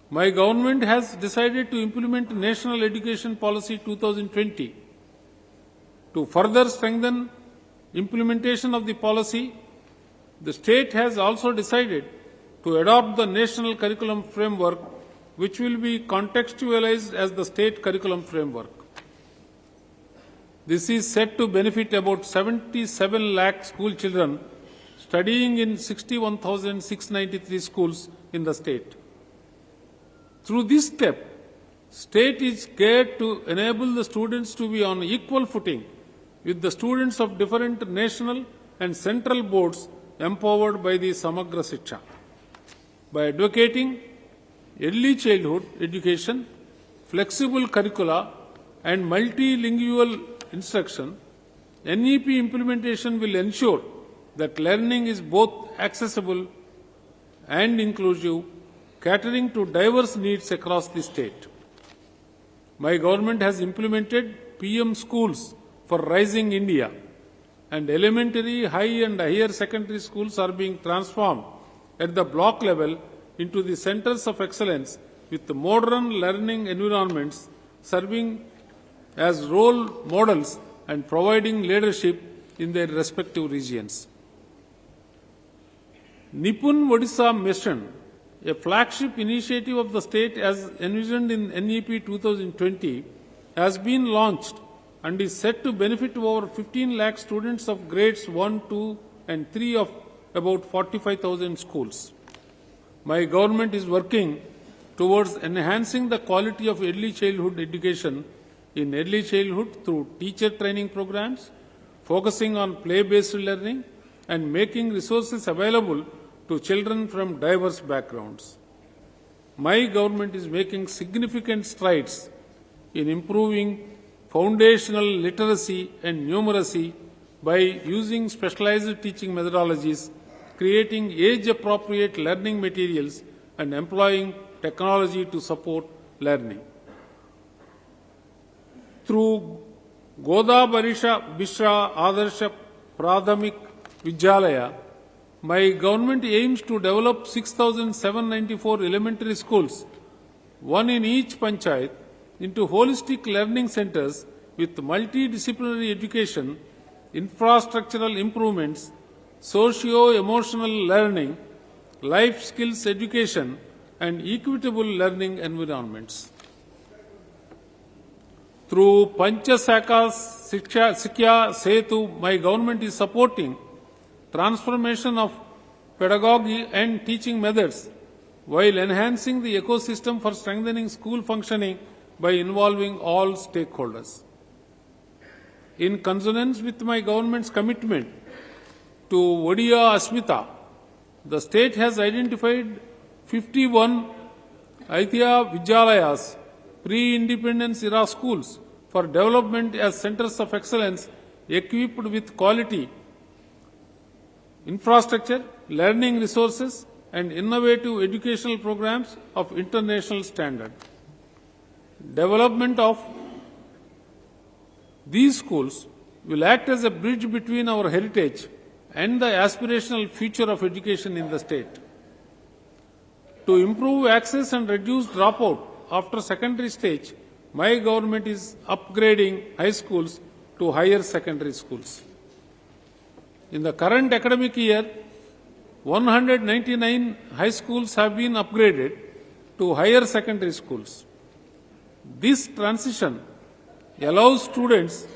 My government has decided to implement National Education Policy 2020. To further strengthen implementation of the policy, the state has also decided to adopt the National Curriculum Framework, which will be contextualized as the State Curriculum Framework. This is set to benefit about 77 lakh school children studying in 61,693 schools in the state. Through this step, state is geared to enable the students to be on equal footing with the students of different national and central boards empowered by the Samagra Shiksha. By advocating early childhood education, flexible curricula, and multilingual instruction, NEP implementation will ensure that learning is both accessible and inclusive, catering to diverse needs across the state. My government has implemented PM Schools for Rising India, and elementary, high and higher secondary schools are being transformed at the block level into the centers of excellence with modern learning environments serving as role models and providing leadership in their respective regions. Nipun Odisha Mission, a flagship initiative of the state as envisioned in NEP 2020, has been launched and is set to benefit over 15 lakh students of grades 1, 2 and 3 of about 45,000 schools. My government is working towards enhancing the quality of early childhood education in early childhood through teacher training programs, focusing on play-based learning and making resources available to children from diverse backgrounds. My government is making significant strides in improving foundational literacy and numeracy by using specialized teaching methodologies, creating age-appropriate learning materials, and employing technology to support learning. Through Goda Barisha Bishra Adarsha Pradhamik Vidyalaya, my government aims to develop 6,794 elementary schools, one in each panchayat, into holistic learning centers with multidisciplinary education, infrastructural improvements, socio-emotional learning, life skills education, and equitable learning environments. Through Panchasaka Sikya Setu, my government is supporting transformation of pedagogy and teaching methods while enhancing the ecosystem for strengthening school functioning by involving all stakeholders. In consonance with my government's commitment to Odia Asmita, the state has identified 51 Aithya Vidyalayas, pre-independence era schools, for development as centers of excellence equipped with quality infrastructure, learning resources, and innovative educational programs of international standard. Development of these schools will act as a bridge between our heritage and the aspirational future of education in the state. To improve access and reduce dropout after secondary stage, my government is upgrading high schools to higher secondary schools. In the current academic year, 199 high schools have been upgraded to higher secondary schools. This transition allows students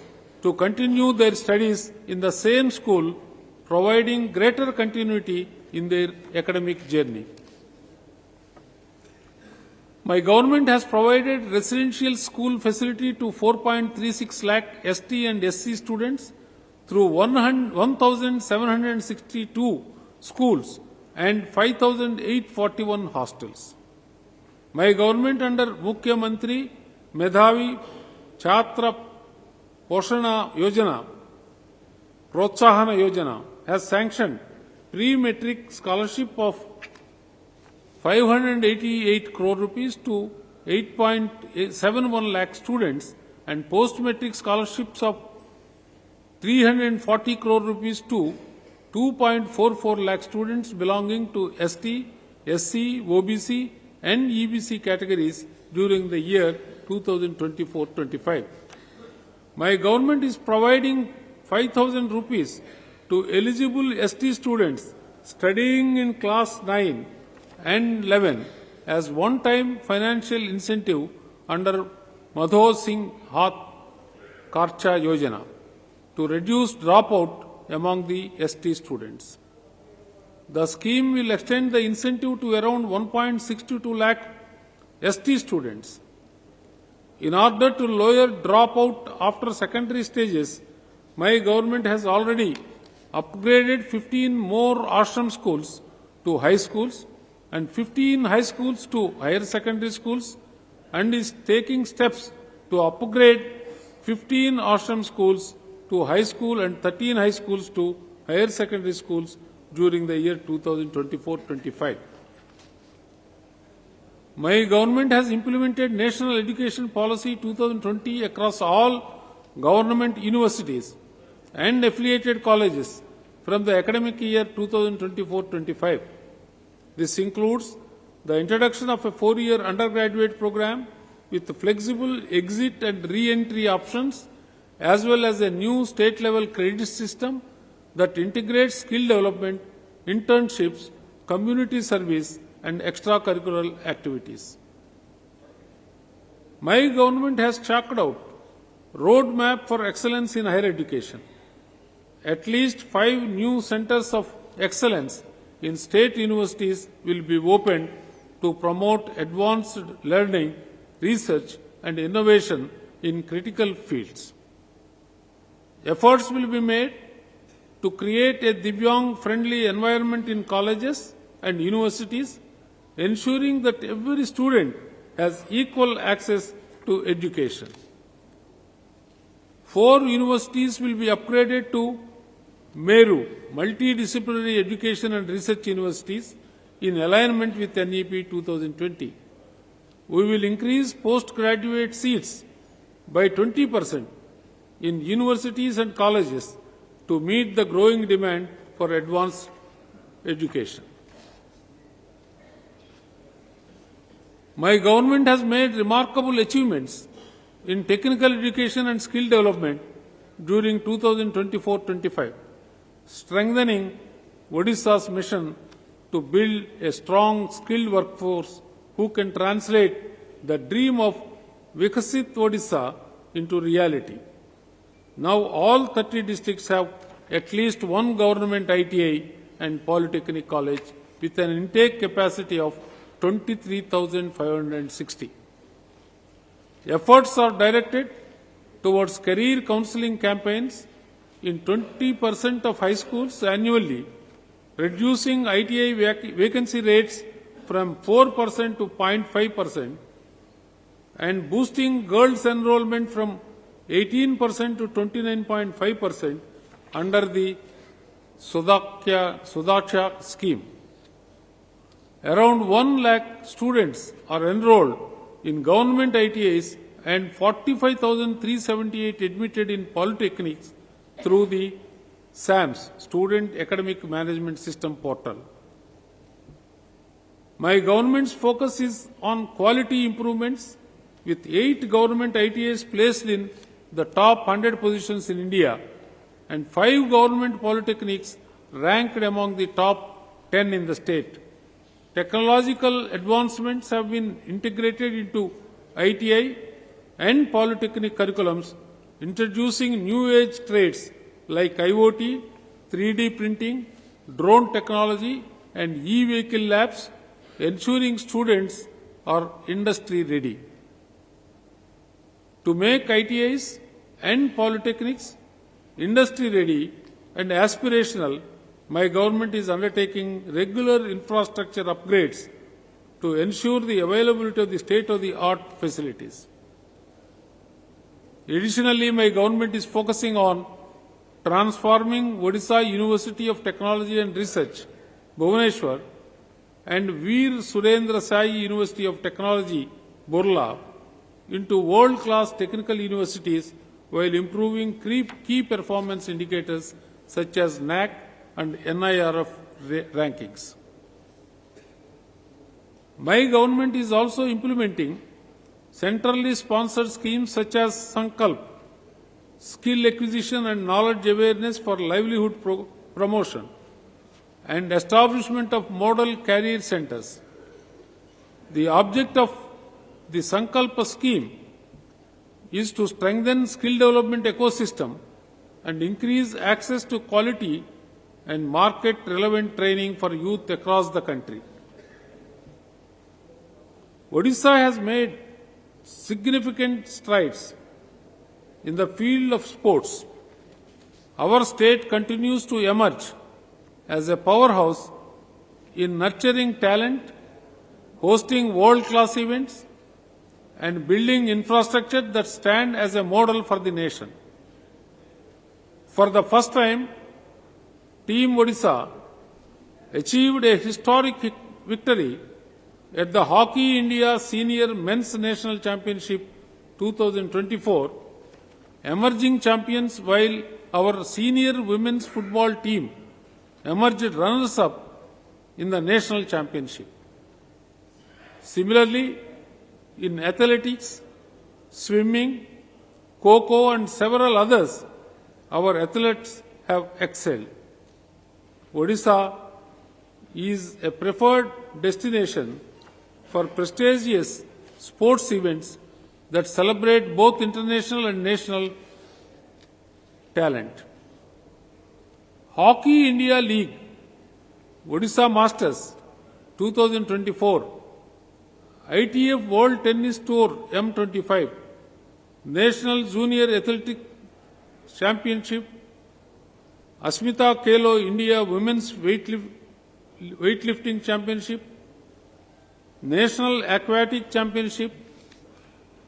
to continue their studies in the same school, providing greater continuity in their academic journey. My government has provided residential school facility to 4.36 lakh ST and SC students through 1,762 schools and 5,841 hostels. My government under Mukhya Mantri Medhavi Chhatra Poshana Yojana, Protsahana Yojana has sanctioned pre-metric scholarship of 588 crore rupees to 8.71 lakh students and post-metric scholarships of 340 crore rupees to 2.44 lakh students belonging to ST, SC, OBC, and EBC categories during the year 2024-25. My government is providing 5,000 rupees to eligible ST students studying in class 9 and 11 as one-time financial incentive under Madho Singh Hath Karcha Yojana to reduce dropout among the ST students. The scheme will extend the incentive to around 1.62 lakh ST students. In order to lower dropout after secondary stages, my government has already upgraded 15 more ashram schools to high schools and 15 high schools to higher secondary schools, and is taking steps to upgrade 15 ashram schools to high school and 13 high schools to higher secondary schools during the year 2024-25. My government has implemented National Education Policy 2020 across all government universities and affiliated colleges from the academic year 2024-25. This includes the introduction of a 4-year undergraduate program with flexible exit and re-entry options, as well as a new state-level credit system that integrates skill development, internships, community service, and extracurricular activities. My government has chalked out roadmap for excellence in higher education. At least 5 new centers of excellence in state universities will be opened to promote advanced learning, research, and innovation in critical fields. Efforts will be made to create a Divyang-friendly environment in colleges and universities, ensuring that every student has equal access to education. 4 universities will be upgraded to Meru, multidisciplinary education and research universities, in alignment with NEP 2020. We will increase postgraduate seats by 20% in universities and colleges to meet the growing demand for advanced education. My government has made remarkable achievements in technical education and skill development during 2024-25, strengthening Odisha's mission to build a strong, skilled workforce who can translate the dream of Vikasit Odisha into reality. Now all 30 districts have at least one government ITI and polytechnic college with an intake capacity of 23,560. Efforts are directed towards career counseling campaigns in 20% of high schools annually, reducing ITI vacancy rates from 4% to 0.5%, and boosting girls' enrollment from 18% to 29.5% under the Sudaksha scheme. Around 1 lakh students are enrolled in government ITIs and 45,378 admitted in polytechnics through the SAMS, Student Academic Management System portal. My government's focus is on quality improvements, with 8 government ITIs placed in the top 100 positions in India and 5 government polytechnics ranked among the top 10 in the state. Technological advancements have been integrated into ITI and polytechnic curriculums, introducing new age trades like IoT, 3D printing, drone technology, and e-vehicle labs, ensuring students are industry ready. To make ITIs and polytechnics industry ready and aspirational, my government is undertaking regular infrastructure upgrades to ensure the availability of the state-of-the-art facilities. Additionally, my government is focusing on transforming Odisha University of Technology and Research, Bhubaneswar, and Veer Surendra Sai University of Technology, Burla, into world-class technical universities while improving key performance indicators such as NAC and NIRF rankings. My government is also implementing centrally sponsored schemes such as Sankalp, skill acquisition and knowledge awareness for livelihood promotion, and establishment of model career centers. The object of the Sankalpa scheme is to strengthen skill development ecosystem and increase access to quality and market relevant training for youth across the country. Odisha has made significant strides in the field of sports. Our state continues to emerge as a powerhouse in nurturing talent, hosting world-class events, and building infrastructure that stand as a model for the nation. For the first time, Team Odisha achieved a historic victory at the Hockey India Senior Men's National Championship 2024, emerging champions, while our senior women's football team emerged runners-up in the national championship. Similarly, in athletics, swimming, kho-kho and several others, our athletes have excelled. Odisha is a preferred destination for prestigious sports events that celebrate both international and national talent. Hockey India League, Odisha Masters 2024, ITF World Tennis Tour M25, National Junior Athletic Championship, Asmita Kelo India Women's Weightlifting Championship, National Aquatic Championship,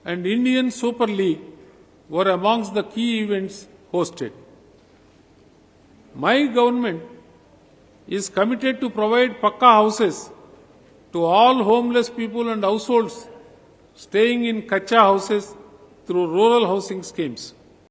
and Indian Super League were amongst the key events hosted. My government is committed to provide pakka houses to all homeless people and households staying in kacha houses through rural housing schemes.